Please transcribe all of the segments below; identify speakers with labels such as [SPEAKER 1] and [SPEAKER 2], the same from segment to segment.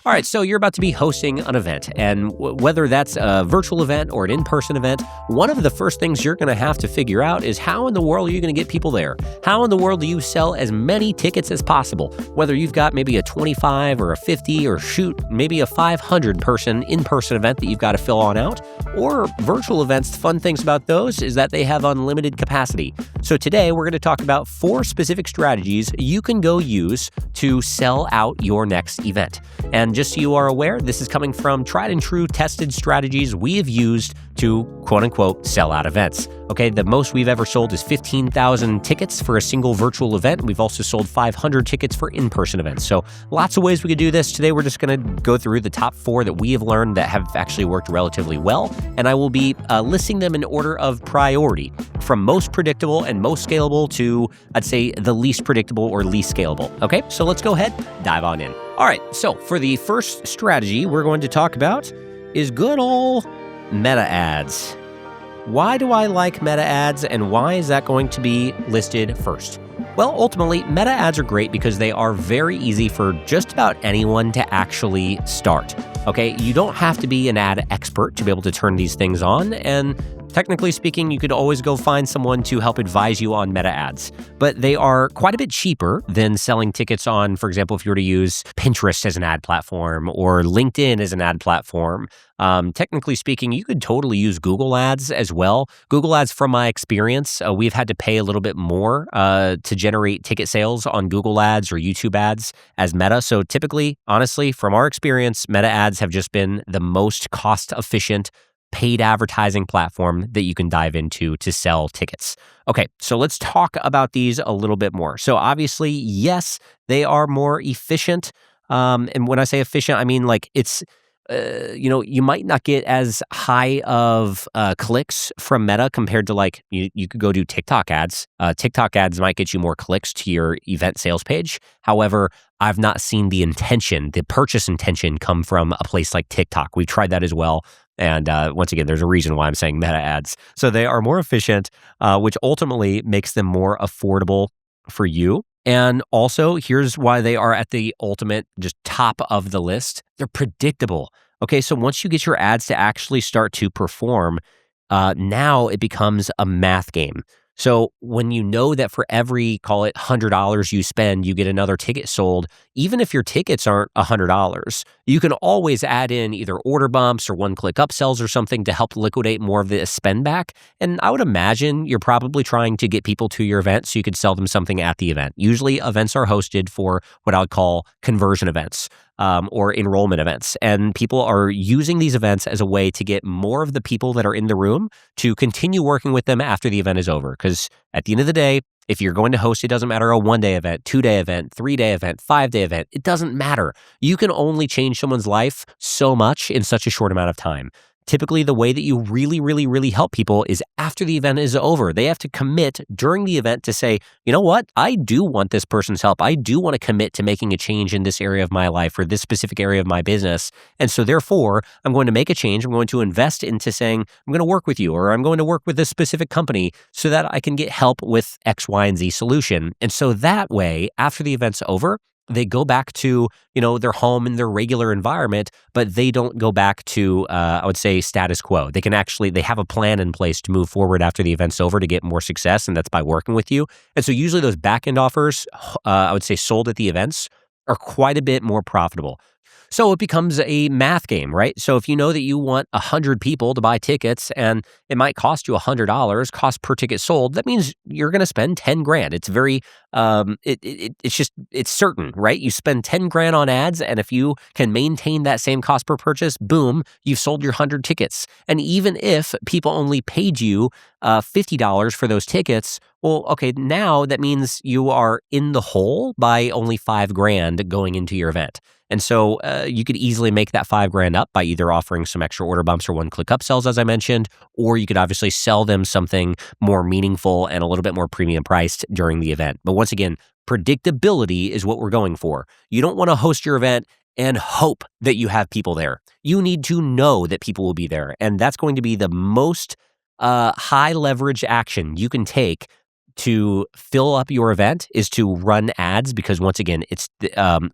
[SPEAKER 1] All right, so you're about to be hosting an event, and whether that's a virtual event or an in-person event, one of the first things you're going to have to figure out is how in the world are you going to get people there? How in the world do you sell as many tickets as possible? Whether you've got maybe a 25 or a 50 or maybe a 500-person in-person event that you've got to fill on out, or virtual events, the fun things about those is that they have unlimited capacity. So today we're going to talk about 4 specific strategies you can go use to sell out your next event. And just so you are aware, this is coming from tried and true tested strategies we have used to quote unquote sell out events. Okay, the most we've ever sold is 15,000 tickets for a single virtual event. We've also sold 500 tickets for in-person events. So lots of ways we could do this. Today, we're just going to go through the top 4 that we have learned that have actually worked relatively well. And I will be listing them in order of priority from most predictable and most scalable to, I'd say, the least predictable or least scalable. Okay, so let's go ahead, dive on in. All right, so for the first strategy we're going to talk about is good old meta ads. Why do I like meta ads, and why is that going to be listed first? Well, ultimately, meta ads are great because they are very easy for just about anyone to actually start. Okay, you don't have to be an ad expert to be able to turn these things on, and technically speaking, you could always go find someone to help advise you on meta ads. But they are quite a bit cheaper than selling tickets on, for example, if you were to use Pinterest as an ad platform or LinkedIn as an ad platform. Technically speaking, you could totally use Google ads as well. Google ads, from my experience, we've had to pay a little bit more to generate ticket sales on Google ads or YouTube ads as Meta. So typically, honestly, from our experience, Meta ads have just been the most cost-efficient paid advertising platform that you can dive into to sell tickets. Okay, so let's talk about these a little bit more. So obviously, yes, they are more efficient. And when I say efficient, I mean like it's, you might not get as high of clicks from Meta compared to like you could go do TikTok ads. TikTok ads might get you more clicks to your event sales page. However, I've not seen the purchase intention come from a place like TikTok. We've tried that as well. And once again, there's a reason why I'm saying meta ads. So they are more efficient, which ultimately makes them more affordable for you. And also, here's why they are at the ultimate, just top of the list. They're predictable. Okay, so once you get your ads to actually start to perform, now it becomes a math game. So when you know that for every, call it $100 you spend, you get another ticket sold, even if your tickets aren't $100, you can always add in either order bumps or one-click upsells or something to help liquidate more of the spend back. And I would imagine you're probably trying to get people to your event so you could sell them something at the event. Usually events are hosted for what I would call conversion events. Or enrollment events. And people are using these events as a way to get more of the people that are in the room to continue working with them after the event is over. Because at the end of the day, if you're going to host, it doesn't matter a 1-day event, 2-day event, 3-day event, 5-day event. It doesn't matter. You can only change someone's life so much in such a short amount of time. Typically, the way that you really, really, really help people is after the event is over. They have to commit during the event to say, you know what? I do want this person's help. I do want to commit to making a change in this area of my life or this specific area of my business. And so therefore, I'm going to make a change. I'm going to invest into saying, I'm going to work with you, or I'm going to work with this specific company so that I can get help with X, Y, and Z solution. And so that way, after the event's over, they go back to, their home and their regular environment, but they don't go back to, I would say, status quo. They have a plan in place to move forward after the event's over to get more success, and that's by working with you. And so usually those back-end offers, I would say sold at the events, are quite a bit more profitable. So it becomes a math game, right? So if you know that you want 100 people to buy tickets and it might cost you $100, cost per ticket sold, that means you're going to spend 10 grand. It's very, it's certain, right? You spend 10 grand on ads, and if you can maintain that same cost per purchase, boom, you've sold your 100 tickets. And even if people only paid you $50 for those tickets, well, okay, now that means you are in the hole by only 5 grand going into your event. And so you could easily make that 5 grand up by either offering some extra order bumps or one-click upsells, as I mentioned, or you could obviously sell them something more meaningful and a little bit more premium priced during the event. But once again, predictability is what we're going for. You don't want to host your event and hope that you have people there. You need to know that people will be there. And that's going to be the most high leverage action you can take to fill up your event is to run ads, because once again,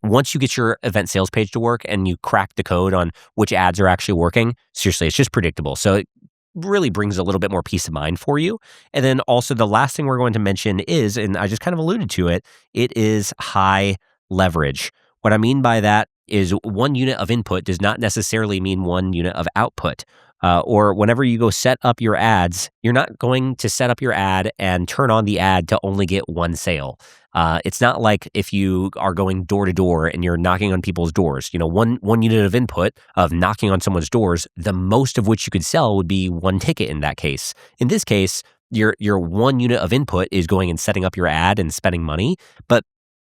[SPEAKER 1] once you get your event sales page to work and you crack the code on which ads are actually working, seriously, it's just predictable. So it really brings a little bit more peace of mind for you. And then also the last thing we're going to mention is, and I just kind of alluded to it, it is high leverage. What I mean by that is 1 unit of input does not necessarily mean 1 unit of output. Or whenever you go set up your ads, you're not going to set up your ad and turn on the ad to only get 1 sale. It's not like if you are going door to door and you're knocking on people's doors. One unit of input of knocking on someone's doors, the most of which you could sell would be 1 ticket in that case. In this case, your 1 unit of input is going and setting up your ad and spending money. But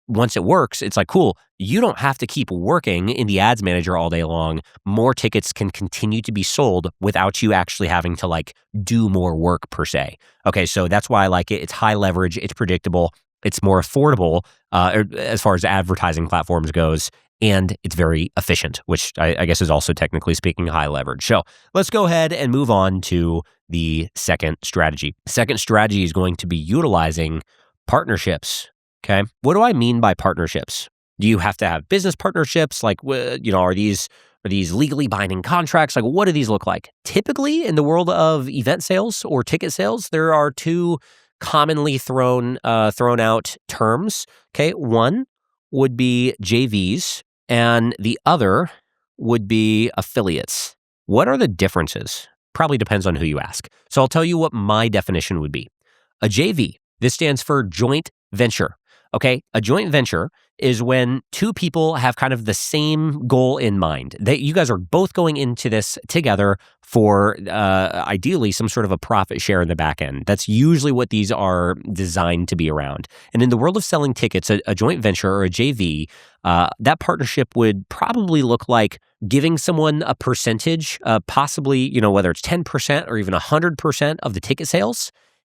[SPEAKER 1] once it works, it's like, cool, you don't have to keep working in the ads manager all day long. More tickets can continue to be sold without you actually having to do more work per se. Okay, so that's why I like it. It's high leverage, it's predictable, it's more affordable as far as advertising platforms goes, and it's very efficient, which I guess is also technically speaking high leverage. So let's go ahead and move on to the second strategy. Second strategy is going to be utilizing partnerships. Okay. What do I mean by partnerships? Do you have to have business partnerships? Are these legally binding contracts? What do these look like? Typically, in the world of event sales or ticket sales, there are 2 commonly thrown out terms. Okay. One would be JVs, and the other would be affiliates. What are the differences? Probably depends on who you ask. So I'll tell you what my definition would be. A JV, this stands for joint venture. Okay, a joint venture is when 2 people have kind of the same goal in mind. You guys are both going into this together for ideally some sort of a profit share in the back end. That's usually what these are designed to be around. And in the world of selling tickets, a joint venture or a JV, that partnership would probably look like giving someone a percentage, possibly, whether it's 10% or even 100% of the ticket sales.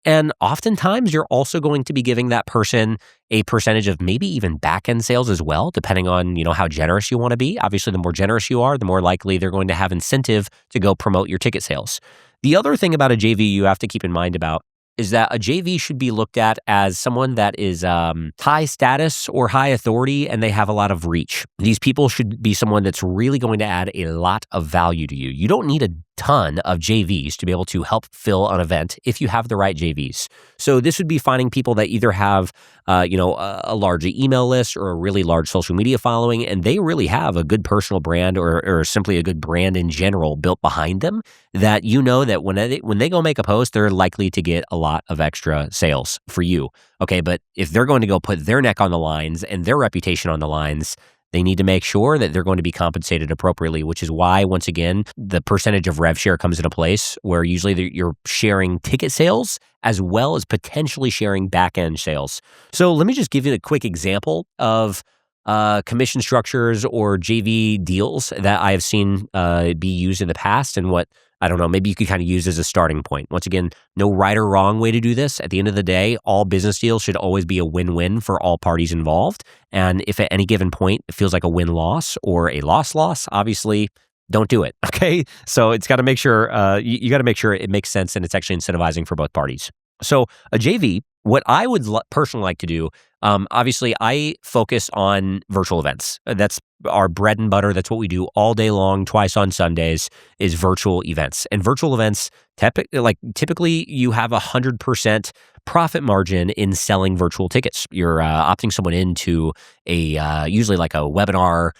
[SPEAKER 1] And oftentimes, you're also going to be giving that person a percentage of maybe even back-end sales as well, depending on, how generous you want to be. Obviously, the more generous you are, the more likely they're going to have incentive to go promote your ticket sales. The other thing about a JV you have to keep in mind about is that a JV should be looked at as someone that is high status or high authority, and they have a lot of reach. These people should be someone that's really going to add a lot of value to you. You don't need a ton of JVs to be able to help fill an event if you have the right JVs. So this would be finding people that either have, a large email list or a really large social media following, and they really have a good personal brand or simply a good brand in general built behind them, that that when they go make a post, they're likely to get a lot of extra sales for you. Okay, but if they're going to go put their neck on the lines and their reputation on the lines, they need to make sure that they're going to be compensated appropriately, which is why, once again, the percentage of rev share comes into place, where usually you're sharing ticket sales as well as potentially sharing back-end sales. So let me just give you a quick example of commission structures or JV deals that I have seen be used in the past, and what, I don't know, maybe you could kind of use as a starting point. Once again, no right or wrong way to do this. At the end of the day, all business deals should always be a win-win for all parties involved. And if at any given point it feels like a win-loss or a loss-loss, obviously don't do it. Okay. So it's got to make sure, you got to make sure it makes sense and it's actually incentivizing for both parties. So a JV, what I would personally like to do, obviously I focus on virtual events. That's our bread and butter. That's what we do all day long, twice on Sundays, is virtual events. And virtual events, typically you have 100% profit margin in selling virtual tickets. You're opting someone into a usually like a webinar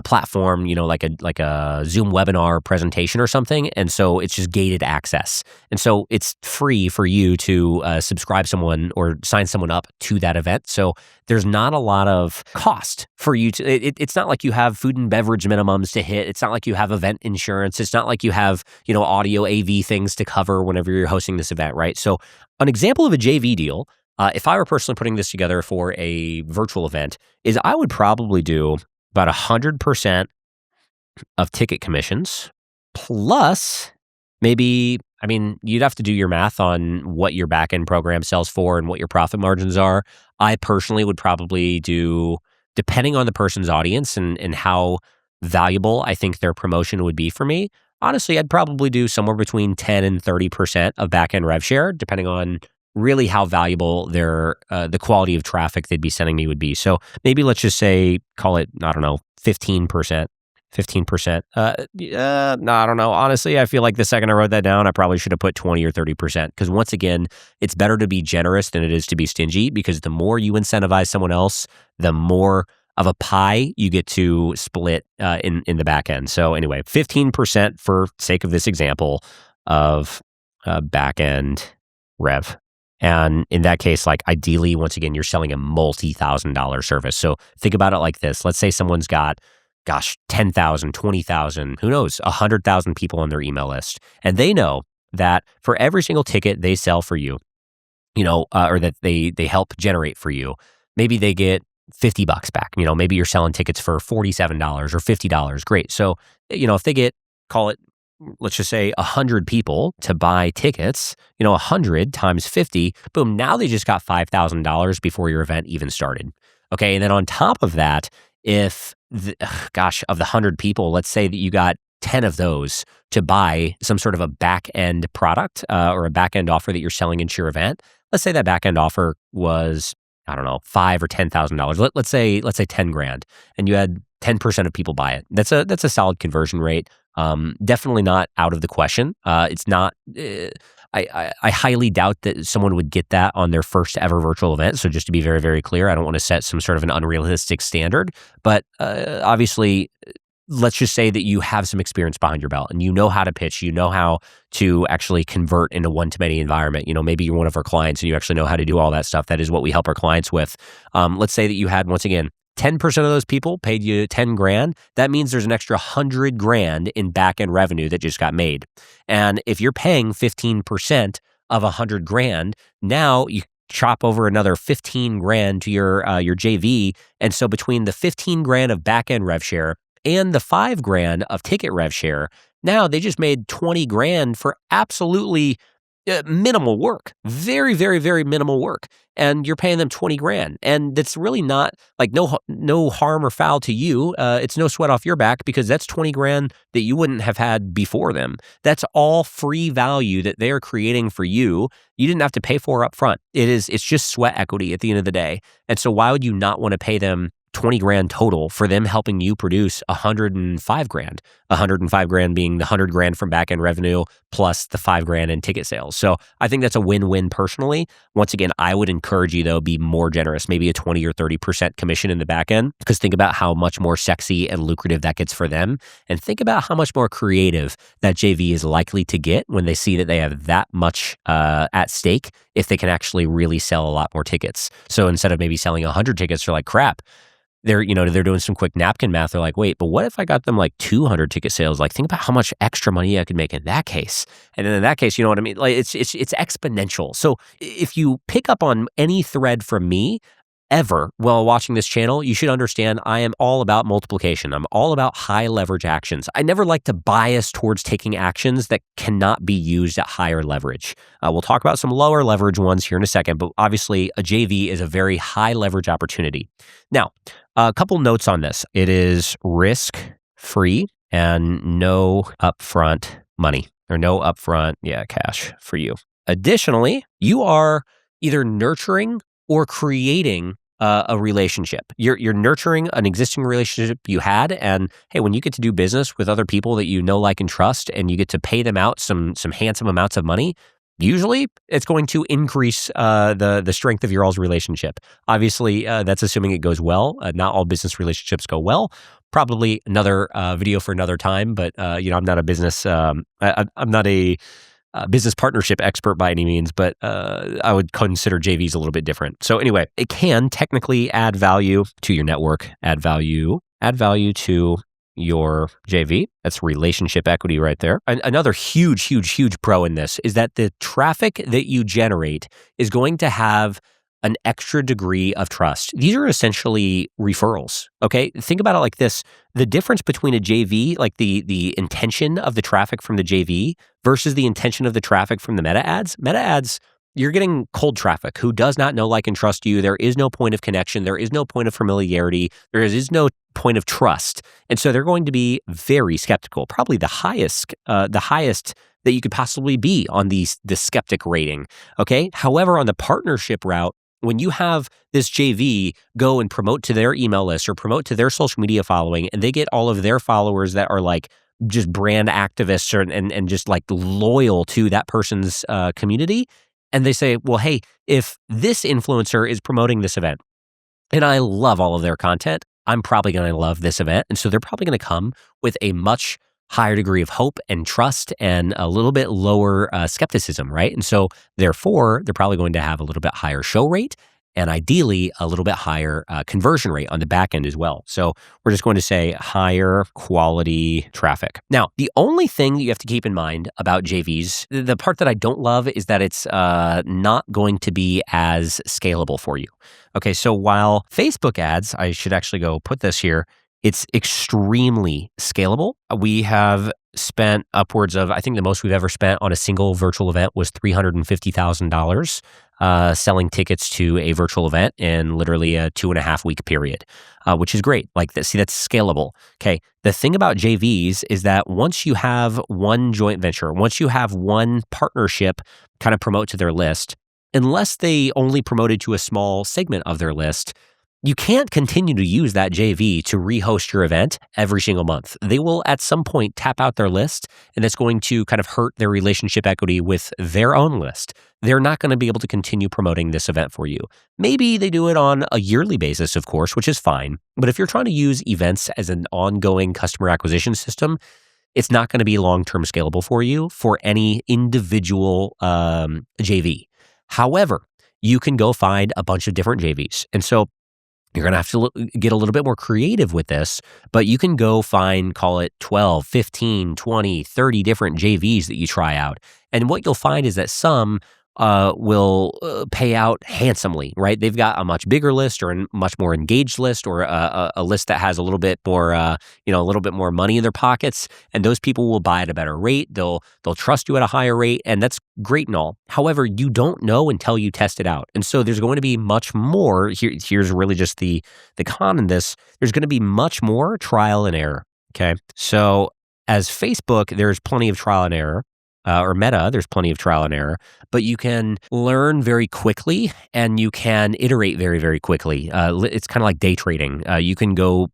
[SPEAKER 1] platform, like a Zoom webinar presentation or something. And so it's just gated access. And so it's free for you to subscribe someone or sign someone up to that event. So there's not a lot of cost for you to, it's not like you have food and beverage minimums to hit. It's not like you have event insurance. It's not like you have, audio AV things to cover whenever you're hosting this event, right? So an example of a JV deal, if I were personally putting this together for a virtual event, is I would probably do about 100% of ticket commissions, plus maybe, you'd have to do your math on what your back-end program sells for and what your profit margins are. I personally would probably do, depending on the person's audience and how valuable I think their promotion would be for me, honestly, I'd probably do somewhere between 10 and 30% of back-end rev share, depending on really how valuable the quality of traffic they'd be sending me would be. So maybe let's just say, call it, I don't know, 15%. 15%. No, I don't know. Honestly, I feel like the second I wrote that down, I probably should have put 20 or 30%. Because once again, it's better to be generous than it is to be stingy, because the more you incentivize someone else, the more of a pie you get to split in the back end. So anyway, 15% for sake of this example of back end rev. And in that case, like ideally, once again, you're selling a multi-$1,000 service. So think about it like this. Let's say someone's got, 10,000, 20,000, who knows, 100,000 people on their email list. And they know that for every single ticket they sell for you, or that they help generate for you, maybe they get $50 back. Maybe you're selling tickets for $47 or $50. Great. So, if they get, call it, let's just say 100 people to buy tickets, 100 times 50, boom, now they just got $5,000 before your event even started. Okay. And then on top of that, if of the 100 people, let's say that you got 10 of those to buy some sort of a back end product or a back end offer that you're selling into your event. Let's say that back end offer was, I don't know, $5,000 or $10,000. Let's say 10 grand, and you had 10% of people buy it. That's a solid conversion rate. Definitely not out of the question. It's not. I highly doubt that someone would get that on their first ever virtual event. So just to be very, very clear, I don't want to set some sort of an unrealistic standard, but obviously, let's just say that you have some experience behind your belt and you know how to pitch, you know how to actually convert in a one-to-many environment. Maybe you're one of our clients and you actually know how to do all that stuff. That is what we help our clients with. Let's say that you had, once again, 10% of those people paid you 10 grand. That means there's an extra 100 grand in back-end revenue that just got made. And if you're paying 15% of 100 grand, now you chop over another 15 grand to your JV. And so between the 15 grand of back-end rev share and the 5 grand of ticket rev share, now they just made 20 grand for absolutely minimal work, very, very, very minimal work. And you're paying them 20 grand. And that's really not like no harm or foul to you. It's no sweat off your back, because that's 20 grand that you wouldn't have had before them. That's all free value that they are creating for you. You didn't have to pay for up front. It's just sweat equity at the end of the day. And so why would you not want to pay them 20 grand total for them helping you produce 105 grand, 105 grand being the 100 grand from back end revenue plus the 5 grand in ticket sales. So I think that's a win-win personally. Once again, I would encourage you though, be more generous, maybe a 20 or 30% commission in the back end, because think about how much more sexy and lucrative that gets for them. And think about how much more creative that JV is likely to get when they see that they have that much at stake, if they can actually really sell a lot more tickets. So instead of maybe selling 100 tickets, they're like, crap, they're doing some quick napkin math. They're like, wait, but what if I got them like 200 ticket sales? Like, think about how much extra money I could make in that case. And then in that case, you know what I mean? Like, it's exponential. So if you pick up on any thread from me ever while watching this channel, you should understand I am all about multiplication. I'm all about high leverage actions. I never like to bias towards taking actions that cannot be used at higher leverage. We'll talk about some lower leverage ones here in a second, but obviously a JV is a very high leverage opportunity. Now, a couple notes on this. It is risk free and no upfront money, or no upfront, cash for you. Additionally, you are either nurturing or creating a relationship. You're nurturing an existing relationship you had, and hey, when you get to do business with other people that you know, like, and trust, and you get to pay them out some handsome amounts of money, usually it's going to increase the strength of your all's relationship. Obviously, that's assuming it goes well. Not all business relationships go well. Probably another video for another time. But I'm not a business. I'm not a business partnership expert by any means, but I would consider JVs a little bit different. So anyway, it can technically add value to your network, add value to your JV. That's relationship equity right there. Another huge pro in this is that the traffic that you generate is going to have an extra degree of trust. These are essentially referrals. Okay. Think about it like this. The difference between a JV, like the intention of the traffic from the JV versus the intention of the traffic from the meta ads. Meta ads, you're getting cold traffic who does not know, like, and trust you. There is no point of connection. There is no point of familiarity. There is no point of trust. And so they're going to be very skeptical, probably the highest that you could possibly be on the skeptic rating. Okay. However, on the partnership route, when you have this JV go and promote to their email list or promote to their social media following, and they get all of their followers that are like just brand activists and just like loyal to that person's community, and they say, well, hey, if this influencer is promoting this event and I love all of their content, I'm probably going to love this event. And so they're probably going to come with a much higher degree of hope and trust and a little bit lower skepticism, right? And so therefore, they're probably going to have a little bit higher show rate and ideally a little bit higher conversion rate on the back end as well. So we're just going to say higher quality traffic. Now, the only thing that you have to keep in mind about JVs, the part that I don't love is that it's not going to be as scalable for you. Okay, so while Facebook ads, I should actually go put this here, it's extremely scalable. We have spent upwards of, I think the most we've ever spent on a single virtual event was $350,000 selling tickets to a virtual event in literally a 2.5 week period, which is great. Like, that's scalable. Okay. The thing about JVs is that once you have one joint venture, once you have one partnership kind of promote to their list, unless they only promoted to a small segment of their list, you can't continue to use that JV to rehost your event every single month. They will at some point tap out their list, and it's going to kind of hurt their relationship equity with their own list. They're not going to be able to continue promoting this event for you. Maybe they do it on a yearly basis, of course, which is fine. But if you're trying to use events as an ongoing customer acquisition system, it's not going to be long-term scalable for you for any individual JV. However, you can go find a bunch of different JVs. And so you're going to have to get a little bit more creative with this, but you can go find, call it 12, 15, 20, 30 different JVs that you try out. And what you'll find is that some will pay out handsomely, right? They've got a much bigger list or a much more engaged list or a list that has a little bit more, a little bit more money in their pockets. And those people will buy at a better rate. They'll trust you at a higher rate. And that's great and all. However, you don't know until you test it out. And so there's going to be much more. Here's really just the con in this. There's going to be much more trial and error. Okay. So as Facebook, there's plenty of trial and error. Or Meta, there's plenty of trial and error, but you can learn very quickly and you can iterate very, very quickly. It's kind of like day trading. You can go,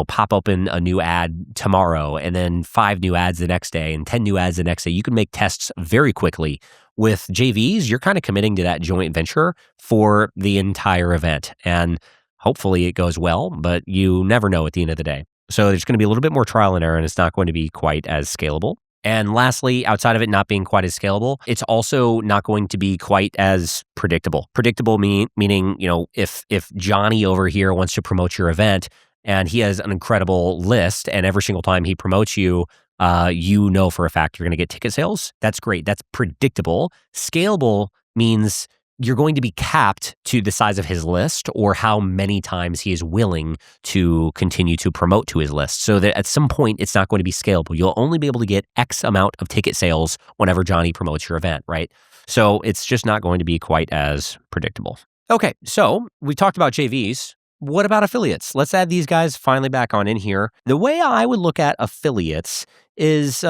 [SPEAKER 1] pop open a new ad tomorrow and then 5 new ads the next day and 10 new ads the next day. You can make tests very quickly. With JVs, you're kind of committing to that joint venture for the entire event. And hopefully it goes well, but you never know at the end of the day. So there's going to be a little bit more trial and error and it's not going to be quite as scalable. And lastly, outside of it not being quite as scalable, it's also not going to be quite as predictable. Predictable meaning, if Johnny over here wants to promote your event and he has an incredible list and every single time he promotes you, for a fact you're going to get ticket sales, that's great. That's predictable. Scalable means you're going to be capped to the size of his list or how many times he is willing to continue to promote to his list. So that at some point, it's not going to be scalable. You'll only be able to get X amount of ticket sales whenever Johnny promotes your event, right? So it's just not going to be quite as predictable. Okay, so we talked about JVs. What about affiliates? Let's add these guys finally back on in here. The way I would look at affiliates is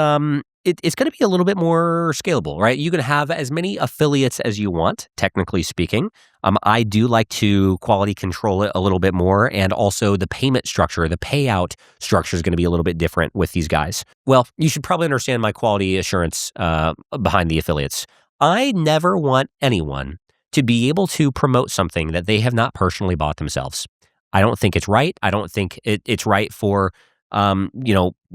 [SPEAKER 1] it's going to be a little bit more scalable, right? You can have as many affiliates as you want, technically speaking. I do like to quality control it a little bit more. And also the payment structure, the payout structure is going to be a little bit different with these guys. Well, you should probably understand my quality assurance behind the affiliates. I never want anyone to be able to promote something that they have not personally bought themselves. I don't think it's right. I don't think it's right for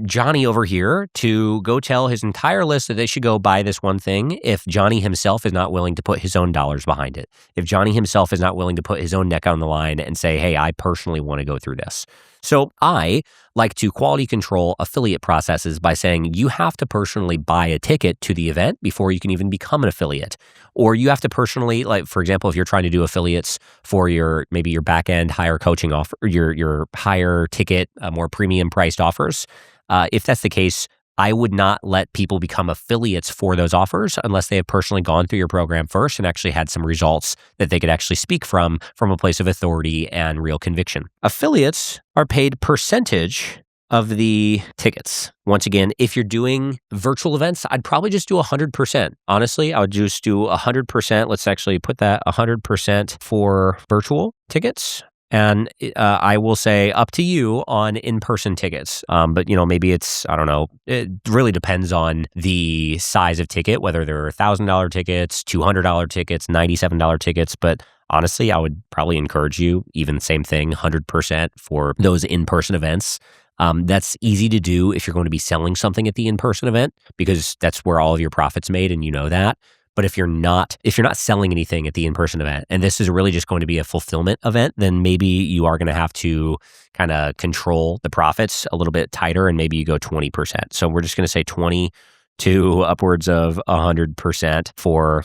[SPEAKER 1] Johnny over here to go tell his entire list that they should go buy this one thing if Johnny himself is not willing to put his own dollars behind it. If Johnny himself is not willing to put his own neck on the line and say, hey, I personally want to go through this. So I like to quality control affiliate processes by saying you have to personally buy a ticket to the event before you can even become an affiliate. Or you have to personally, like, for example, if you're trying to do affiliates for maybe your back end higher coaching offer, your higher ticket, more premium priced offers. If that's the case, I would not let people become affiliates for those offers unless they have personally gone through your program first and actually had some results that they could actually speak from a place of authority and real conviction. Affiliates are paid percentage of the tickets. Once again, if you're doing virtual events, I'd probably just do 100%. Honestly, I would just do 100%. Let's actually put that 100% for virtual tickets. And I will say up to you on in-person tickets. But, maybe it's, I don't know, it really depends on the size of ticket, whether they're $1,000 tickets, $200 tickets, $97 tickets. But honestly, I would probably encourage you, even same thing, 100% for those in-person events. That's easy to do if you're going to be selling something at the in-person event, because that's where all of your profit's made and you know that. But if you're not selling anything at the in-person event, and this is really just going to be a fulfillment event, then maybe you are going to have to kind of control the profits a little bit tighter, and maybe you go 20%. So we're just going to say 20 to upwards of 100% for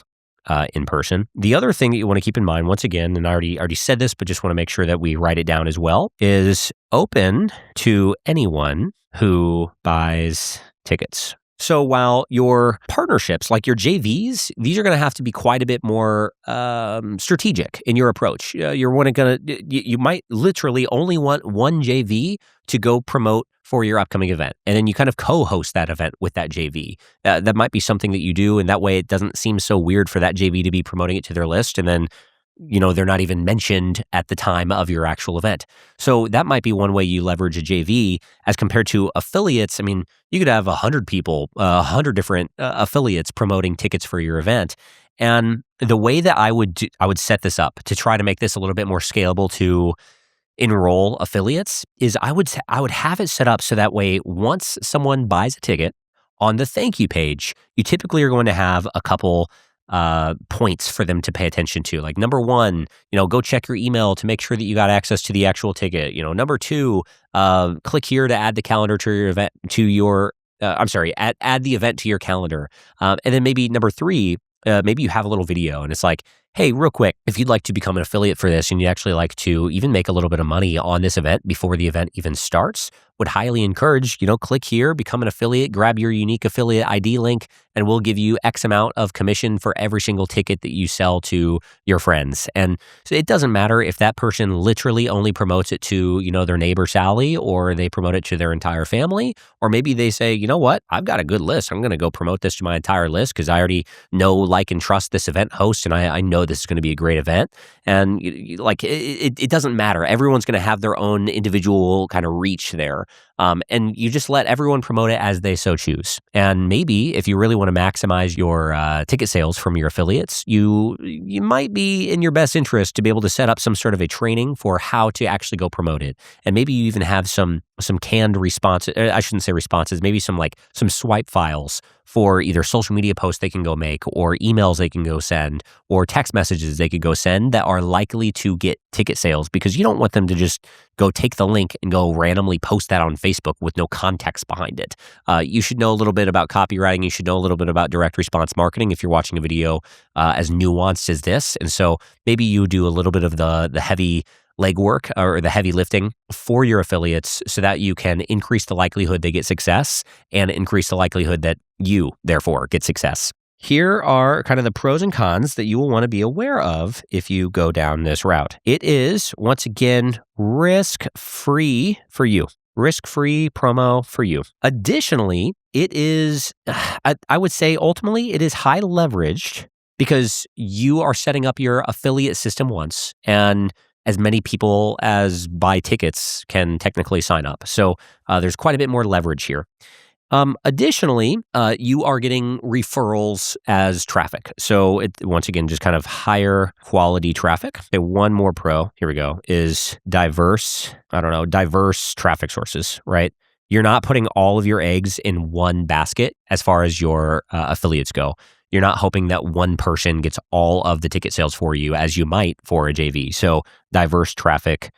[SPEAKER 1] in person. The other thing that you want to keep in mind, once again, and I already said this, but just want to make sure that we write it down as well, is open to anyone who buys tickets. So while your partnerships, like your JVs, these are going to have to be quite a bit more strategic in your approach. You might literally only want one JV to go promote for your upcoming event, and then you kind of co-host that event with that JV. That might be something that you do, and that way it doesn't seem so weird for that JV to be promoting it to their list, and then they're not even mentioned at the time of your actual event. So that might be one way you leverage a JV as compared to affiliates. I mean, you could have 100 people, 100 different affiliates promoting tickets for your event. And the way that I would set this up to try to make this a little bit more scalable to enroll affiliates is I would have it set up so that way once someone buys a ticket on the thank you page, you typically are going to have a couple points for them to pay attention to. Like number one, go check your email to make sure that you got access to the actual ticket. Number two, click here to add the calendar to your event add the event to your calendar. And then maybe number three, maybe you have a little video and it's like, hey, real quick, if you'd like to become an affiliate for this and you'd actually like to even make a little bit of money on this event before the event even starts, would highly encourage, click here, become an affiliate, grab your unique affiliate ID link, and we'll give you X amount of commission for every single ticket that you sell to your friends. And so it doesn't matter if that person literally only promotes it to, their neighbor Sally, or they promote it to their entire family, or maybe they say, you know what, I've got a good list. I'm going to go promote this to my entire list because I already know, like, and trust this event host, and I know this is going to be a great event. And it doesn't matter. Everyone's going to have their own individual kind of reach there. And you just let everyone promote it as they so choose. And maybe if you really want to maximize your ticket sales from your affiliates, you might be in your best interest to be able to set up some sort of a training for how to actually go promote it. And maybe you even have some canned responses. I shouldn't say responses, maybe some swipe files for either social media posts they can go make, or emails they can go send, or text messages they could go send that are likely to get ticket sales, because you don't want them to just go take the link and go randomly post that on Facebook with no context behind it. You should know a little bit about copywriting. You should know a little bit about direct response marketing if you're watching a video as nuanced as this. And so maybe you do a little bit of the heavy legwork or the heavy lifting for your affiliates so that you can increase the likelihood they get success and increase the likelihood that you, therefore, get success. Here are kind of the pros and cons that you will want to be aware of if you go down this route. It is, once again, risk-free for you. Risk-free promo for you. Additionally, it is, I would say, ultimately, it is high leveraged because you are setting up your affiliate system once, and as many people as buy tickets can technically sign up. So there's quite a bit more leverage here. Additionally, you are getting referrals as traffic. So it, once again, just kind of higher quality traffic. Okay, one more pro, here we go, is diverse traffic sources, right? You're not putting all of your eggs in one basket as far as your affiliates go. You're not hoping that one person gets all of the ticket sales for you as you might for a JV. So diverse traffic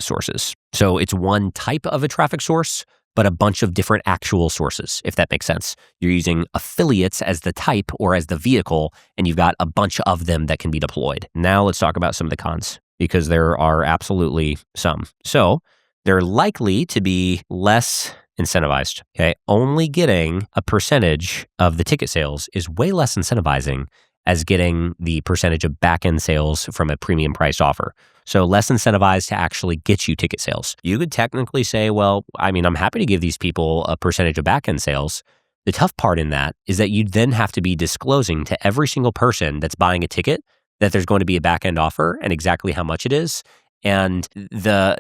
[SPEAKER 1] sources. So it's one type of a traffic source, but a bunch of different actual sources, if that makes sense. You're using affiliates as the type or as the vehicle, and you've got a bunch of them that can be deployed. Now let's talk about some of the cons, because there are absolutely some. So they're likely to be less incentivized. Okay. Only getting a percentage of the ticket sales is way less incentivizing as getting the percentage of back-end sales from a premium priced offer. So less incentivized to actually get you ticket sales. You could technically say, well, I mean, I'm happy to give these people a percentage of back-end sales. The tough part in that is that you then have to be disclosing to every single person that's buying a ticket that there's going to be a back-end offer and exactly how much it is. And you're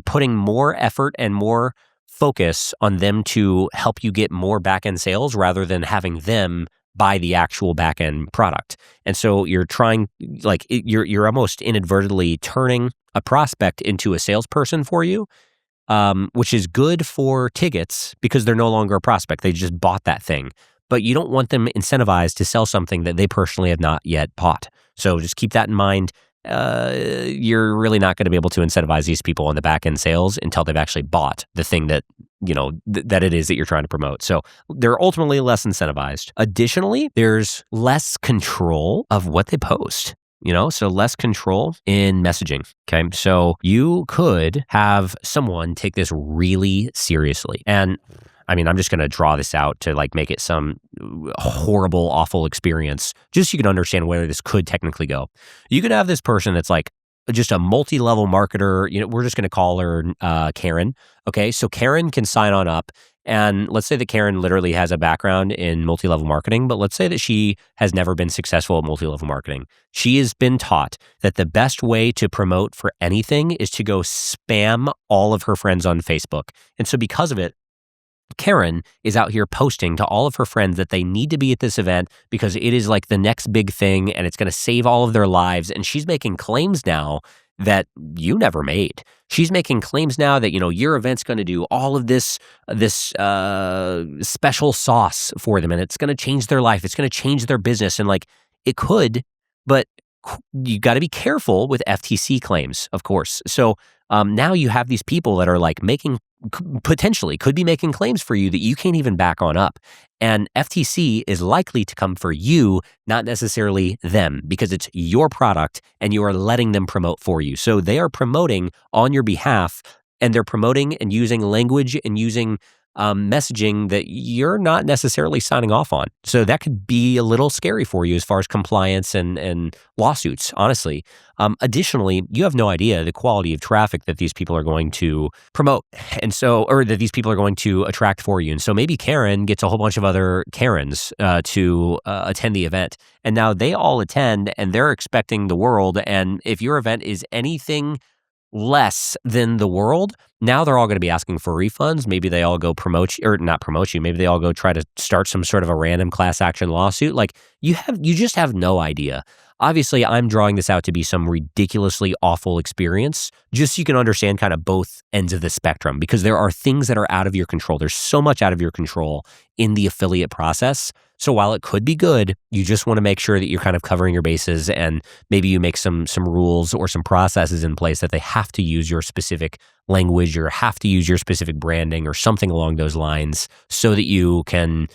[SPEAKER 1] putting more effort and more focus on them to help you get more back-end sales rather than having them buy the actual back-end product. And so you're you're almost inadvertently turning a prospect into a salesperson for you, which is good for tickets because they're no longer a prospect. They just bought that thing. But you don't want them incentivized to sell something that they personally have not yet bought. So just keep that in mind. You're really not going to be able to incentivize these people on the back end sales until they've actually bought the thing that, that it is that you're trying to promote. So they're ultimately less incentivized. Additionally, there's less control of what they post. So less control in messaging. Okay. So you could have someone take this really seriously. And I mean, I'm just going to draw this out to make it some horrible, awful experience, just so you can understand where this could technically go. You could have this person that's just a multi-level marketer. We're just going to call her Karen. Okay. So Karen can sign on up. And let's say that Karen literally has a background in multi-level marketing, but let's say that she has never been successful at multi-level marketing. She has been taught that the best way to promote for anything is to go spam all of her friends on Facebook. And so because of it, Karen is out here posting to all of her friends that they need to be at this event because it is the next big thing and it's going to save all of their lives. And she's making claims now that you never made. She's making claims now that, your event's going to do all of this special sauce for them and it's going to change their life. It's going to change their business. And it could, but you got to be careful with FTC claims, of course. So now you have these people that are potentially could be making claims for you that you can't even back on up. And FTC is likely to come for you, not necessarily them, because it's your product and you are letting them promote for you. So they are promoting on your behalf and they're promoting and using language and using messaging that you're not necessarily signing off on. So that could be a little scary for you as far as compliance and lawsuits, honestly. Additionally, you have no idea the quality of traffic that these people are going to promote or that these people are going to attract for you. And so maybe Karen gets a whole bunch of other Karens to attend the event. And now they all attend and they're expecting the world. And if your event is anything less than the world, now they're all going to be asking for refunds. Maybe they all go not promote you. Maybe they all go try to start some sort of a random class action lawsuit. You just have no idea. Obviously, I'm drawing this out to be some ridiculously awful experience, just so you can understand kind of both ends of the spectrum, because there are things that are out of your control. There's so much out of your control in the affiliate process. So while it could be good, you just want to make sure that you're kind of covering your bases and maybe you make some rules or some processes in place that they have to use your specific language or have to use your specific branding or something along those lines so that you can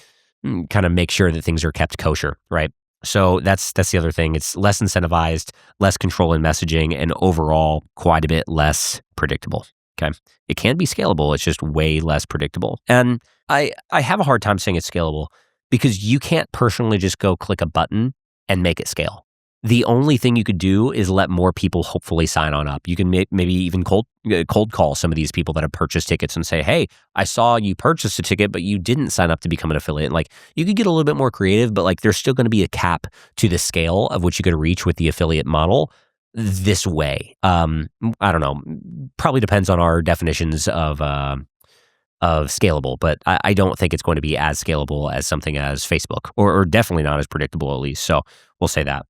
[SPEAKER 1] kind of make sure that things are kept kosher, right? So that's the other thing. It's less incentivized, less control in messaging, and overall quite a bit less predictable. Okay. It can be scalable. It's just way less predictable. And I have a hard time saying it's scalable because you can't personally just go click a button and make it scale. The only thing you could do is let more people hopefully sign on up. You can maybe even cold call some of these people that have purchased tickets and say, hey, I saw you purchase a ticket, but you didn't sign up to become an affiliate. You could get a little bit more creative, but there's still going to be a cap to the scale of which you could reach with the affiliate model this way. I don't know. Probably depends on our definitions of scalable, but I don't think it's going to be as scalable as something as Facebook, or definitely not as predictable at least. So we'll say that.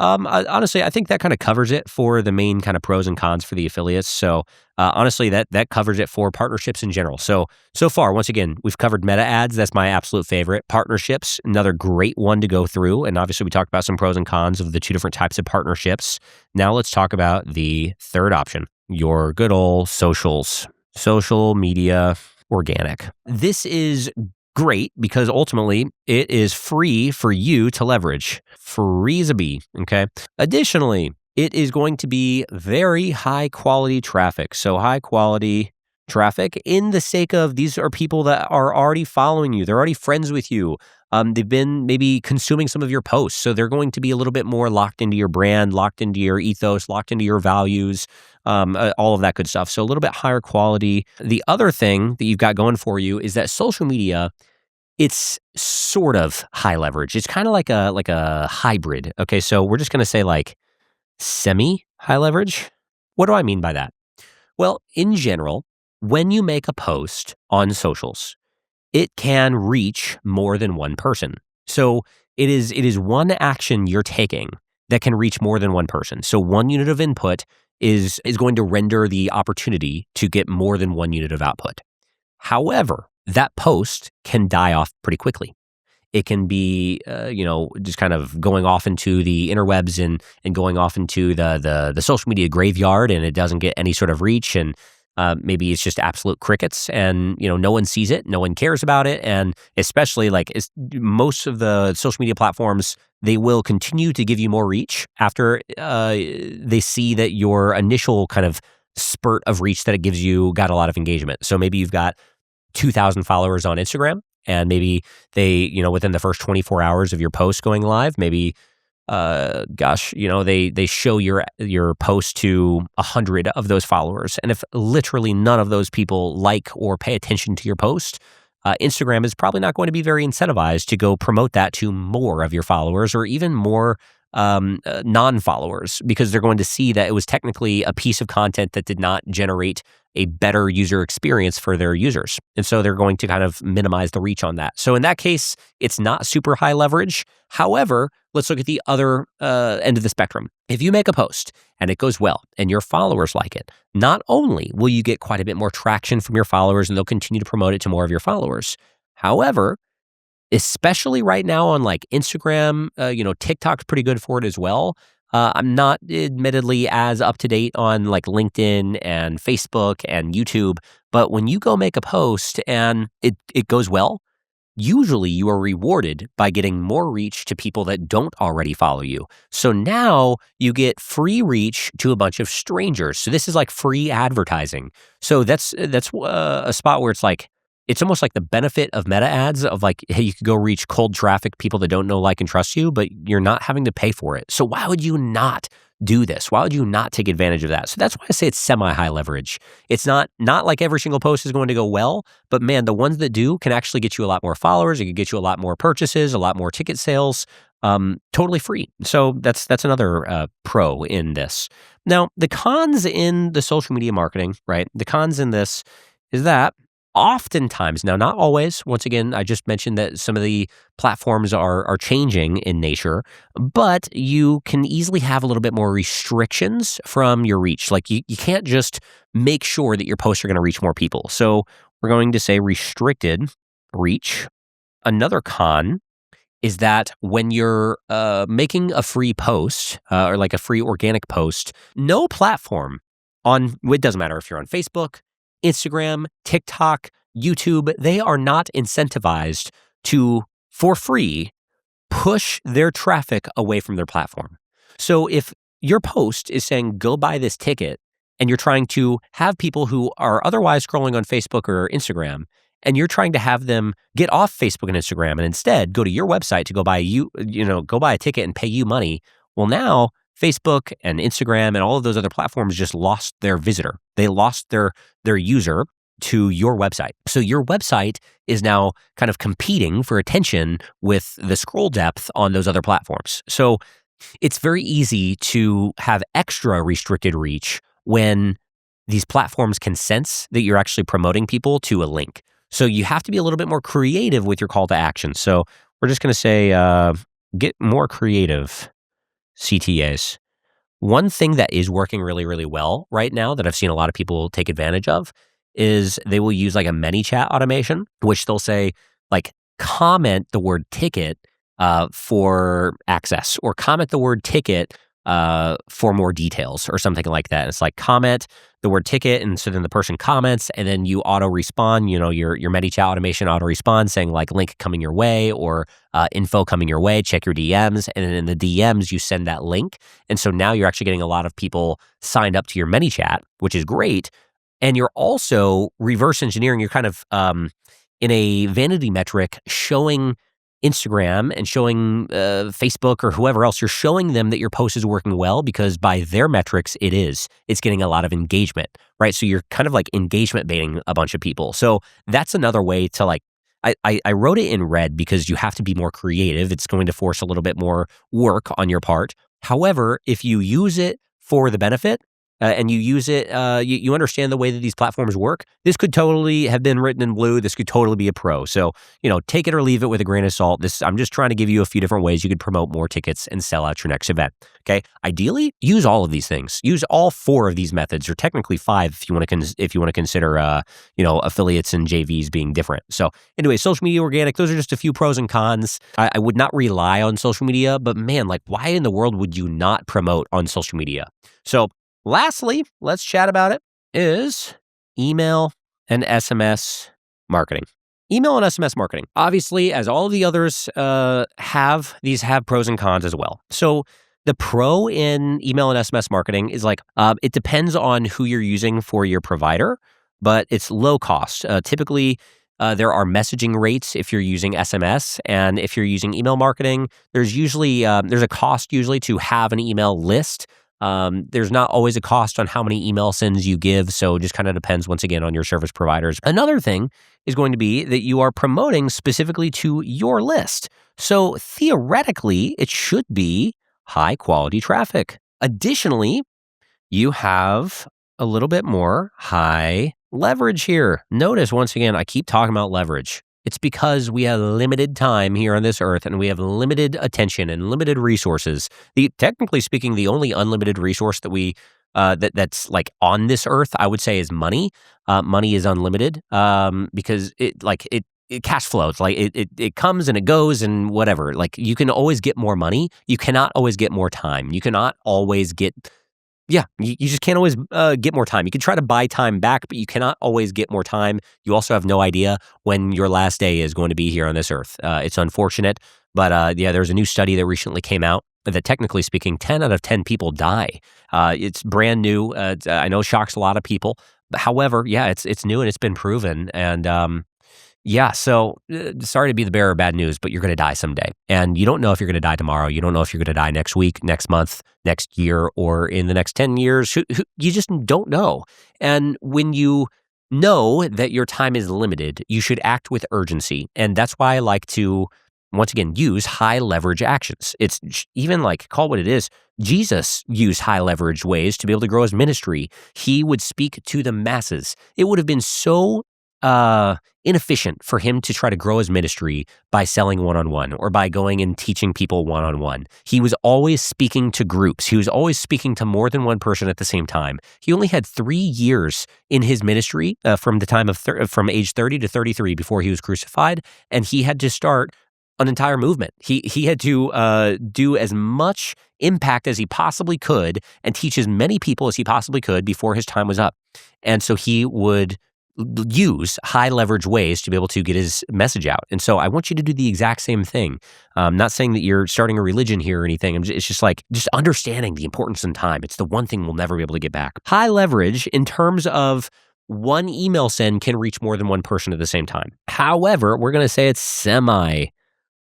[SPEAKER 1] Honestly, I think that kind of covers it for the main kind of pros and cons for the affiliates. So honestly, that covers it for partnerships in general. So far, once again, we've covered meta ads. That's my absolute favorite. Partnerships, another great one to go through. And obviously, we talked about some pros and cons of the two different types of partnerships. Now let's talk about the third option, your good old socials, social media, organic. This is great because ultimately it is free for you to leverage. Free as a bee, okay? Additionally, it is going to be very high quality traffic. So high quality traffic in the sake of these are people that are already following you. They're already friends with you. They've been maybe consuming some of your posts. So they're going to be a little bit more locked into your brand, locked into your ethos, locked into your values, all of that good stuff. So a little bit higher quality. The other thing that you've got going for you is that social media, it's sort of high leverage. It's kind of like a hybrid. Okay, so we're just going to say like semi high leverage. What do I mean by that? Well, in general, when you make a post on socials, it can reach more than one person. So it is one action you're taking that can reach more than one person. So one unit of input is going to render the opportunity to get more than one unit of output. However, that post can die off pretty quickly. It can be, just kind of going off into the interwebs and going off into the social media graveyard, and it doesn't get any sort of reach, and maybe it's just absolute crickets, and no one sees it, no one cares about it, and especially most of the social media platforms, they will continue to give you more reach after they see that your initial kind of spurt of reach that it gives you got a lot of engagement. So maybe you've got 2,000 followers on Instagram, and maybe they, within the first 24 hours of your post going live, maybe, they show your post to 100 of those followers. And if literally none of those people like or pay attention to your post, Instagram is probably not going to be very incentivized to go promote that to more of your followers or even more non-followers, because they're going to see that it was technically a piece of content that did not generate a better user experience for their users. And so they're going to kind of minimize the reach on that. So in that case, it's not super high leverage. However, let's look at the other end of the spectrum. If you make a post and it goes well and your followers like it, not only will you get quite a bit more traction from your followers and they'll continue to promote it to more of your followers. However, especially right now on like Instagram, TikTok's pretty good for it as well. I'm not admittedly as up to date on like LinkedIn and Facebook and YouTube, but when you go make a post and it goes well, usually you are rewarded by getting more reach to people that don't already follow you. So now you get free reach to a bunch of strangers. So this is like free advertising. So that's a spot where it's almost like the benefit of meta ads of like, hey, you could go reach cold traffic, people that don't know, like, and trust you, but you're not having to pay for it. So why would you not do this? Why would you not take advantage of that? So that's why I say it's semi-high leverage. It's not like every single post is going to go well, but man, the ones that do can actually get you a lot more followers. It can get you a lot more purchases, a lot more ticket sales, totally free. So that's another pro in this. Now, the cons in the social media marketing, right? The cons in this is that oftentimes, now not always, once again, I just mentioned that some of the platforms are changing in nature, but you can easily have a little bit more restrictions from your reach. Like you can't just make sure that your posts are going to reach more people. So we're going to say restricted reach. Another con is that when you're making a free post or like a free organic post, no platform it doesn't matter if you're on Facebook, Instagram, TikTok, YouTube, they are not incentivized to, for free, push their traffic away from their platform. So if your post is saying, go buy this ticket, and you're trying to have people who are otherwise scrolling on Facebook or Instagram, and you're trying to have them get off Facebook and Instagram and instead go to your website to go buy a ticket and pay you money, well, now Facebook and Instagram and all of those other platforms just lost their visitor. They lost their user to your website. So your website is now kind of competing for attention with the scroll depth on those other platforms. So it's very easy to have extra restricted reach when these platforms can sense that you're actually promoting people to a link. So you have to be a little bit more creative with your call to action. So we're just going to say, get more creative, CTAs. One thing that is working really, really well right now that I've seen a lot of people take advantage of is they will use like a ManyChat automation, which they'll say like comment the word ticket for access, or comment the word ticket for more details or something like that. And it's like comment the word ticket, and so then the person comments, and then you auto respond. Your ManyChat automation auto responds saying like link coming your way or info coming your way. Check your DMs, and then in the DMs you send that link. And so now you're actually getting a lot of people signed up to your ManyChat, which is great. And you're also reverse engineering. You're kind of in a vanity metric showing Instagram and showing Facebook or whoever else, you're showing them that your post is working well because by their metrics, it is. It's getting a lot of engagement, right? So you're kind of like engagement baiting a bunch of people. So that's another way to like, I wrote it in red because you have to be more creative. It's going to force a little bit more work on your part. However, if you use it for the benefit, and you use it, you understand the way that these platforms work, this could totally have been written in blue. This could totally be a pro. So, take it or leave it with a grain of salt. I'm just trying to give you a few different ways you could promote more tickets and sell out your next event. Okay. Ideally, use all of these things. Use all 4 of these methods, or technically 5 if you want to consider, affiliates and JVs being different. So, anyway, social media organic. Those are just a few pros and cons. I would not rely on social media, but man, like, why in the world would you not promote on social media? So, lastly, let's chat about it, is email and SMS marketing. Email and SMS marketing. Obviously, as all of the others have pros and cons as well. So the pro in email and SMS marketing is like, it depends on who you're using for your provider, but it's low cost. Typically, there are messaging rates if you're using SMS, and if you're using email marketing, there's a cost usually to have an email list. There's not always a cost on how many email sends you give, so it just kind of depends, once again, on your service providers. Another thing is going to be that you are promoting specifically to your list. So theoretically, it should be high quality traffic. Additionally, you have a little bit more high leverage here. Notice, once again, I keep talking about leverage. It's because we have limited time here on this earth, and we have limited attention and limited resources. Technically speaking, the only unlimited resource that that's like on this earth, I would say, is money. Money is unlimited because it cash flows. Like it comes and it goes and whatever. Like, you can always get more money. You cannot always get more time. You cannot always get. Yeah, you just can't always get more time. You can try to buy time back, but you cannot always get more time. You also have no idea when your last day is going to be here on this earth. It's unfortunate, but there's a new study that recently came out that, technically speaking, 10 out of 10 people die. It's brand new. I know shocks a lot of people. However, it's new and it's been proven. And so sorry to be the bearer of bad news, but you're going to die someday. And you don't know if you're going to die tomorrow. You don't know if you're going to die next week, next month, next year, or in the next 10 years. You just don't know. And when you know that your time is limited, you should act with urgency. And that's why I like to, once again, use high leverage actions. It's even like, call it what it is. Jesus used high leverage ways to be able to grow his ministry. He would speak to the masses. It would have been so inefficient for him to try to grow his ministry by selling one-on-one or by going and teaching people one-on-one. He was always speaking to groups. He was always speaking to more than one person at the same time. He only had 3 years in his ministry from the time of from age 30 to 33 before he was crucified, and he had to start an entire movement. He had to do as much impact as he possibly could and teach as many people as he possibly could before his time was up. And so he would use high leverage ways to be able to get his message out. And so I want you to do the exact same thing. I'm not saying that you're starting a religion here or anything. It's just like, just understanding the importance in time. It's the one thing we'll never be able to get back. High leverage in terms of one email send can reach more than one person at the same time. However, we're going to say it's semi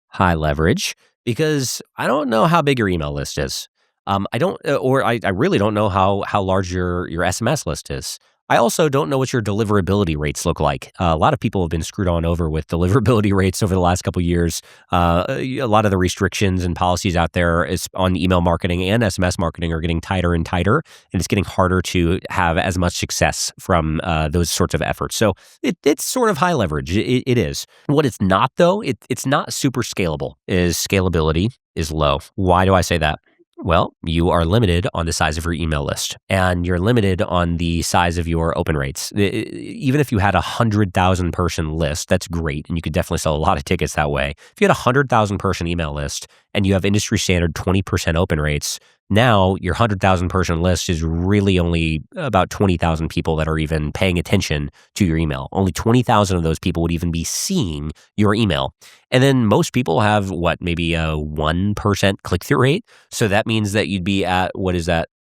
[SPEAKER 1] high leverage because I don't know how big your email list is. I really don't know how large your SMS list is. I also don't know what your deliverability rates look like. A lot of people have been screwed on over with deliverability rates over the last couple of years. A lot of the restrictions and policies out there on email marketing and SMS marketing are getting tighter and tighter, and it's getting harder to have as much success from those sorts of efforts. So it's sort of high leverage. It is. What it's not, though, it's not super scalable. Scalability is low. Why do I say that? Well, you are limited on the size of your email list, and you're limited on the size of your open rates. Even if you had 100,000 person list, that's great, and you could definitely sell a lot of tickets that way. If you had 100,000 person email list and you have industry standard 20% open rates, Now your 100,000 person list is really only about 20,000 people that are even paying attention to your email. Only 20,000 of those people would even be seeing your email. And then most people have maybe a 1% click-through rate. So that means that you'd be at,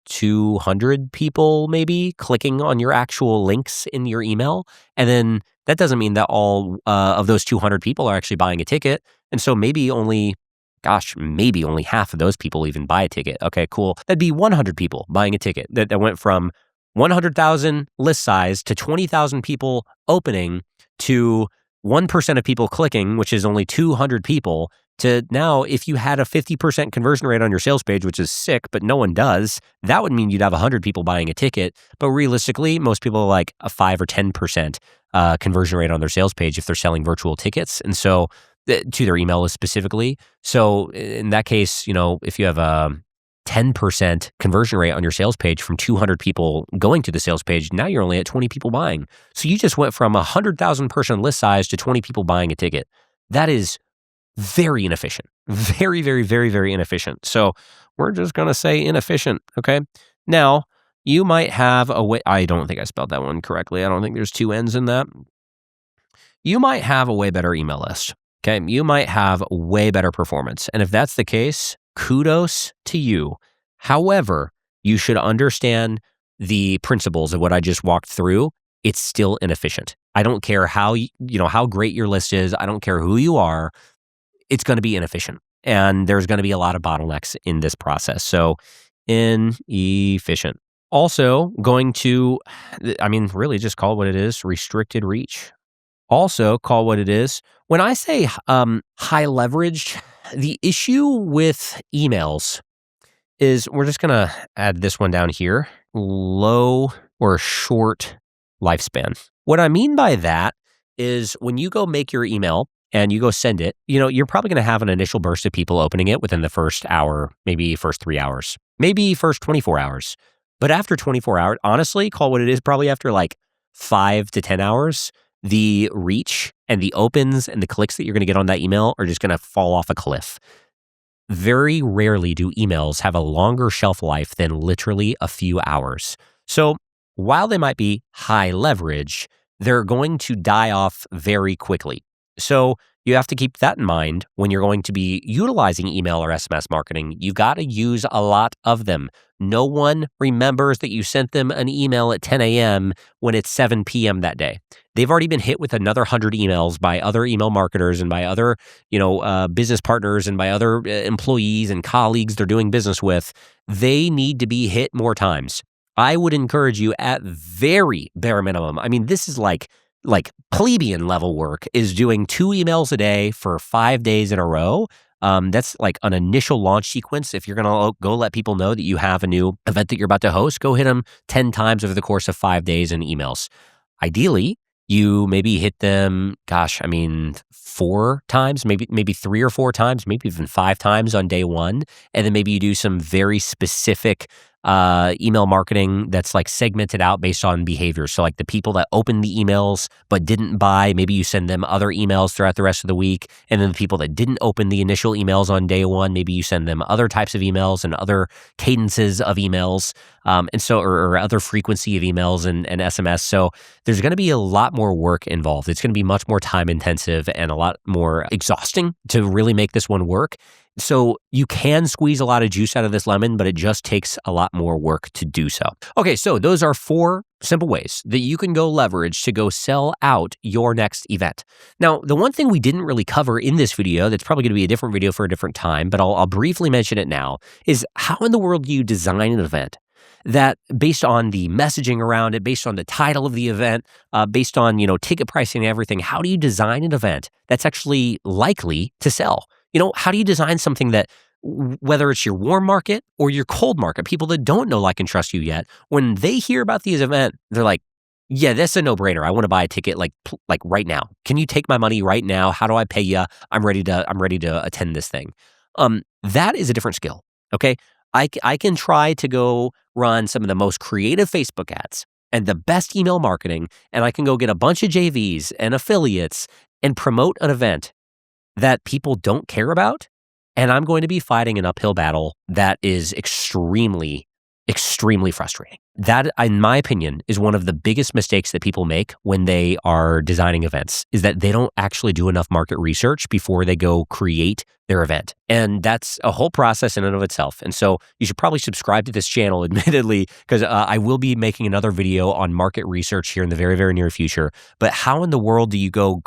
[SPEAKER 1] 200 people maybe clicking on your actual links in your email. And then that doesn't mean that all of those 200 people are actually buying a ticket. And so maybe only half of those people even buy a ticket. Okay, cool. That'd be 100 people buying a ticket. That went from 100,000 list size to 20,000 people opening to 1% of people clicking, which is only 200 people, to now if you had a 50% conversion rate on your sales page, which is sick, but no one does, that would mean you'd have 100 people buying a ticket. But realistically, most people are like a 5 or 10% conversion rate on their sales page if they're selling virtual tickets. And so to their email list specifically. So in that case, if you have a 10% conversion rate on your sales page from 200 people going to the sales page, now you're only at 20 people buying. So you just went from 100,000 person list size to 20 people buying a ticket. That is very inefficient. Very, very, very, very inefficient. So we're just going to say inefficient. Okay. Now, you might have a way. I don't think I spelled that one correctly. I don't think there's two N's in that. You might have a way better email list. Okay, you might have way better performance. And if that's the case, kudos to you. However, you should understand the principles of what I just walked through. It's still inefficient. I don't care how great your list is. I don't care who you are. It's going to be inefficient. And there's going to be a lot of bottlenecks in this process. So inefficient. Also going to, really just call it what it is, restricted reach. Also call what it is. When I say high leverage, the issue with emails is, we're just going to add this one down here, low or short lifespan. What I mean by that is when you go make your email and you go send it, you're probably going to have an initial burst of people opening it within the first hour, maybe first 3 hours, maybe first 24 hours. But after 24 hours, honestly, call what it is, probably after like 5 to 10 hours, the reach and the opens and the clicks that you're going to get on that email are just going to fall off a cliff. Very rarely do emails have a longer shelf life than literally a few hours. So while they might be high leverage, they're going to die off very quickly. So you have to keep that in mind when you're going to be utilizing email or SMS marketing. You got to use a lot of them. No one remembers that you sent them an email at 10 a.m. when it's 7 p.m. that day. They've already been hit with another 100 emails by other email marketers and by other, business partners and by other employees and colleagues they're doing business with. They need to be hit more times. I would encourage you at very bare minimum. This is like plebeian level work, is doing 2 emails a day for 5 days in a row. That's like an initial launch sequence. If you're going to go let people know that you have a new event that you're about to host, go hit them 10 times over the course of 5 days in emails. Ideally, you maybe hit them, 4 times, maybe 3 or 4 times, maybe even 5 times on day one. And then maybe you do some very specific email marketing that's like segmented out based on behavior. So like the people that opened the emails but didn't buy, maybe you send them other emails throughout the rest of the week. And then the people that didn't open the initial emails on day one, maybe you send them other types of emails and other cadences of emails, or other frequency of emails and SMS. So there's going to be a lot more work involved. It's going to be much more time intensive and a lot more exhausting to really make this one work. So you can squeeze a lot of juice out of this lemon, but it just takes a lot more work to do so. Okay, so those are 4 simple ways that you can go leverage to go sell out your next event. Now, the one thing we didn't really cover in this video, that's probably going to be a different video for a different time, but I'll briefly mention it now, is how in the world do you design an event that, based on the messaging around it, based on the title of the event, based on, ticket pricing and everything, how do you design an event that's actually likely to sell? How do you design something that, whether it's your warm market or your cold market, people that don't know, like, and trust you yet, when they hear about these event, they're like, yeah, that's a no-brainer. I want to buy a ticket like right now. Can you take my money right now? How do I pay you? I'm ready to attend this thing. That is a different skill. Okay. I can try to go run some of the most creative Facebook ads and the best email marketing, and I can go get a bunch of JVs and affiliates and promote an event that people don't care about And I'm going to be fighting an uphill battle that is extremely frustrating. That, in my opinion, is one of the biggest mistakes that people make when they are designing events, is that they don't actually do enough market research before they go create their event. And that's a whole process in and of itself. And so you should probably subscribe to this channel, admittedly, because I will be making another video on market research here in the very, very near future. But how in the world do you go,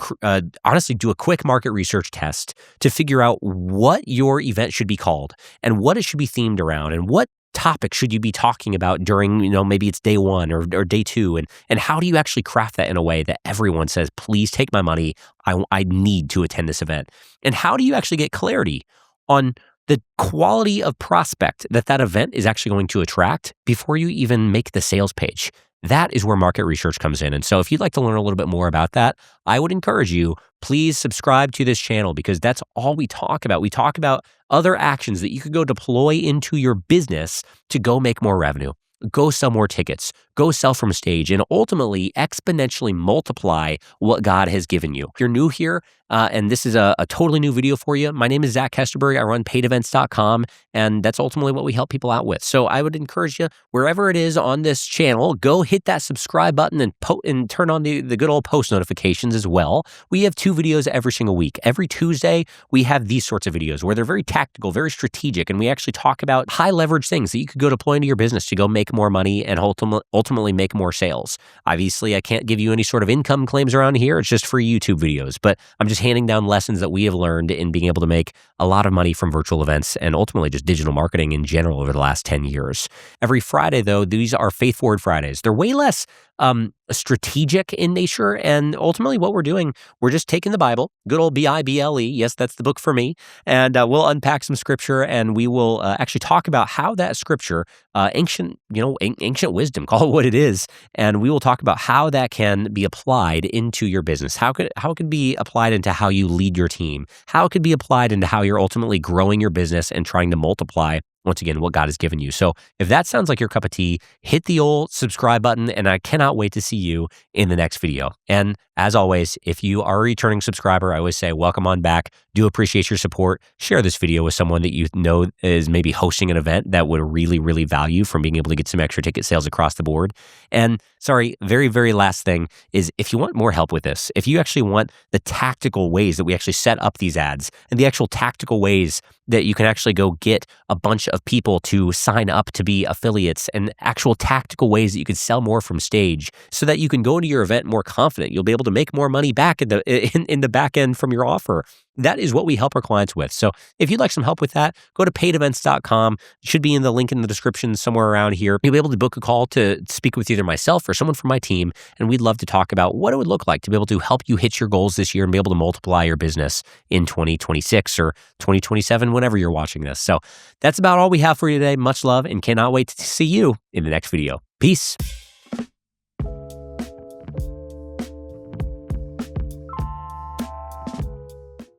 [SPEAKER 1] honestly, do a quick market research test to figure out what your event should be called and what it should be themed around and what topic should you be talking about during, maybe it's day one or day two, and how do you actually craft that in a way that everyone says, please take my money, I need to attend this event? And how do you actually get clarity on the quality of prospect that event is actually going to attract before you even make the sales page? That is where market research comes in. And so if you'd like to learn a little bit more about that, I would encourage you, please subscribe to this channel, because that's all we talk about. We talk about other actions that you could go deploy into your business to go make more revenue, go sell more tickets, go sell from stage, and ultimately exponentially multiply what God has given you. If you're new here, and this is a totally new video for you, my name is Zach Hesterberg. I run paidevents.com, and that's ultimately what we help people out with. So I would encourage you, wherever it is on this channel, go hit that subscribe button and turn on the good old post notifications as well. We have 2 videos every single week. Every Tuesday, we have these sorts of videos where they're very tactical, very strategic, and we actually talk about high leverage things that you could go deploy into your business to go make more money and ultimately make more sales. Obviously, I can't give you any sort of income claims around here. It's just free YouTube videos, but I'm just handing down lessons that we have learned in being able to make a lot of money from virtual events and ultimately just digital marketing in general over the last 10 years. Every Friday, though, these are Faith Forward Fridays. They're way less strategic in nature, and ultimately what we're doing, we're just taking the Bible, good old Bible, yes, that's the book for me, and we'll unpack some scripture, and we will actually talk about how that scripture, ancient wisdom, call it what it is, and we will talk about how that can be applied into your business, how it can be applied into how you lead your team, how it could be applied into how you're ultimately growing your business and trying to multiply, once again, what God has given you. So if that sounds like your cup of tea, hit the old subscribe button, and I cannot wait to see you in the next video. And as always, if you are a returning subscriber, I always say welcome on back. Do appreciate your support. Share this video with someone that you know is maybe hosting an event that would really, really value from being able to get some extra ticket sales across the board. And sorry, very, very last thing is, if you want more help with this, if you actually want the tactical ways that we actually set up these ads and the actual tactical ways that you can actually go get a bunch of people to sign up to be affiliates, and actual tactical ways that you can sell more from stage so that you can go into your event more confident, you'll be able to make more money back in the back end from your offer. That is what we help our clients with. So if you'd like some help with that, go to paidevents.com. It should be in the link in the description somewhere around here. You'll be able to book a call to speak with either myself or someone from my team, and we'd love to talk about what it would look like to be able to help you hit your goals this year and be able to multiply your business in 2026 or 2027, whenever you're watching this. So that's about all we have for you today. Much love, and cannot wait to see you in the next video. Peace.